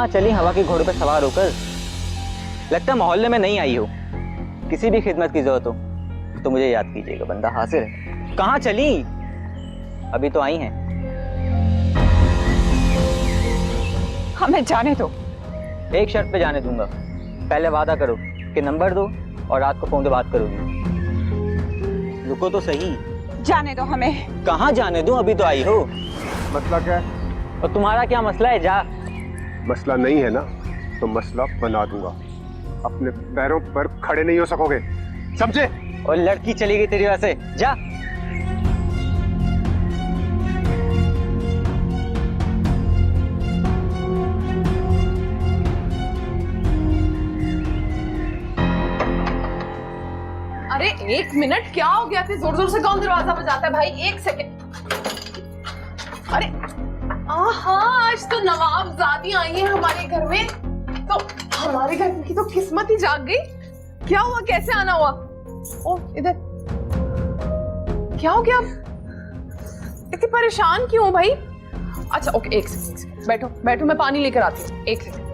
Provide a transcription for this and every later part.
कहाँ चली हवा के घोड़े पर सवार होकर? लगता मोहल्ले में नहीं आई हो। किसी भी खिदमत की जरूरत हो तो मुझे याद कीजिएगा, बंदा हाजिर है। कहाँ चली? अभी तो आई हैं। हमें जाने दो। एक शर्त पे जाने दूंगा। पहले वादा करो कि नंबर दो और रात को फोन पे बात करोगी। रुको तो सही। जाने दो हमें। कहाँ जाने दूं? अभी तो आई हो। मसला क्या है? और तुम्हारा क्या मसला है? जा। मसला नहीं है ना तो मसला बना दूंगा। अपने पैरों पर खड़े नहीं हो सकोगे, समझे? और लड़की चली गई तेरी वजह से। जा। अरे एक मिनट, क्या हो गया? जोर जोर से कौन दरवाजा बजाता है भाई? एक सेकंड। अरे आहा, आज तो नवाबजादी आई है हमारे घर में, तो हमारे घर की तो किस्मत ही जाग गई। क्या हुआ? कैसे आना हुआ? ओ इधर क्या हो गया? इतनी परेशान क्यों हो भाई? अच्छा ओके, एक सेकंड बैठो बैठो, मैं पानी लेकर आती हूँ। एक सेकंड।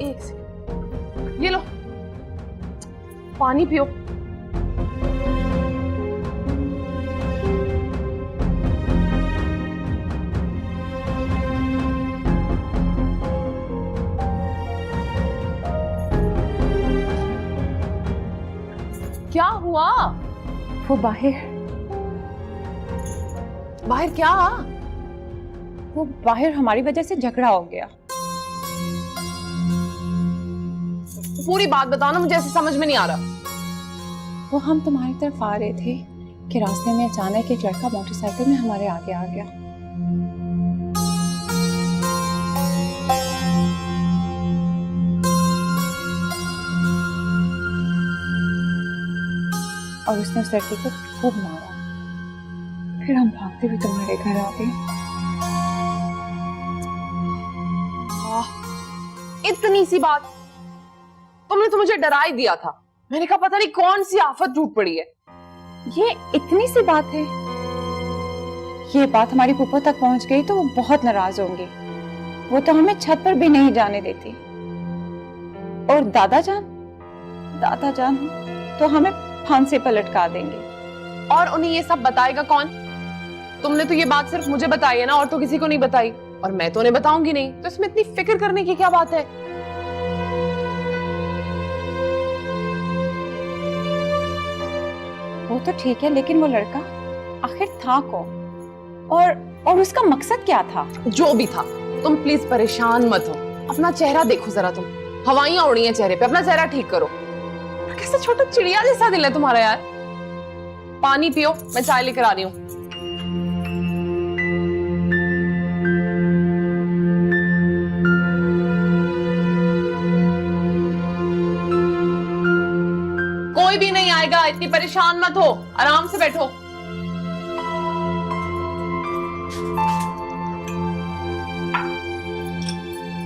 एक सेकंड, ये लो पानी पियो। क्या हुआ? वो बाहर क्या? वो बाहर हमारी वजह से झगड़ा हो गया। पूरी बात बताओ ना, मुझे ऐसे समझ में नहीं आ रहा। वो हम तुम्हारी तरफ आ रहे थे कि रास्ते में अचानक एक लड़का मोटरसाइकिल में हमारे आगे आ गया। और उसने उस लड़के को खूब मारा। फिर हम भागते हुए तुम्हारे घर आ गए। इतनी सी बात, तुमने तो मुझे डरा ही दिया था। मैंने कहा पता नहीं कौन सी आफत टूट पड़ी है। ये इतनी सी बात है? ये बात हमारी फूफा तक पहुंच गई तो वो बहुत नाराज होंगे। वो तो हमें छत पर भी नहीं जाने देती। और दादा जान तो हमें फांसी पर लटका देंगे। और उन्हें ये सब बताएगा कौन? तुमने तो ये बात सिर्फ मुझे बताई है ना, और तो किसी को नहीं बताई। और मैं तो उन्हें बताऊंगी नहीं, तो इसमें इतनी फिक्र करने की क्या बात है? वो तो ठीक है, लेकिन वो लड़का आखिर था कौन? और उसका मकसद क्या था? जो भी था, तुम प्लीज परेशान मत हो। अपना चेहरा देखो जरा, तुम हवाइयां उड़ी हैं चेहरे पे, अपना चेहरा ठीक करो। कैसा छोटा चिड़िया जैसा दिल है तुम्हारा यार। पानी पियो, मैं चाय लेकर आ रही हूँ। कोई भी नहीं आएगा, इतनी परेशान मत हो, आराम से बैठो।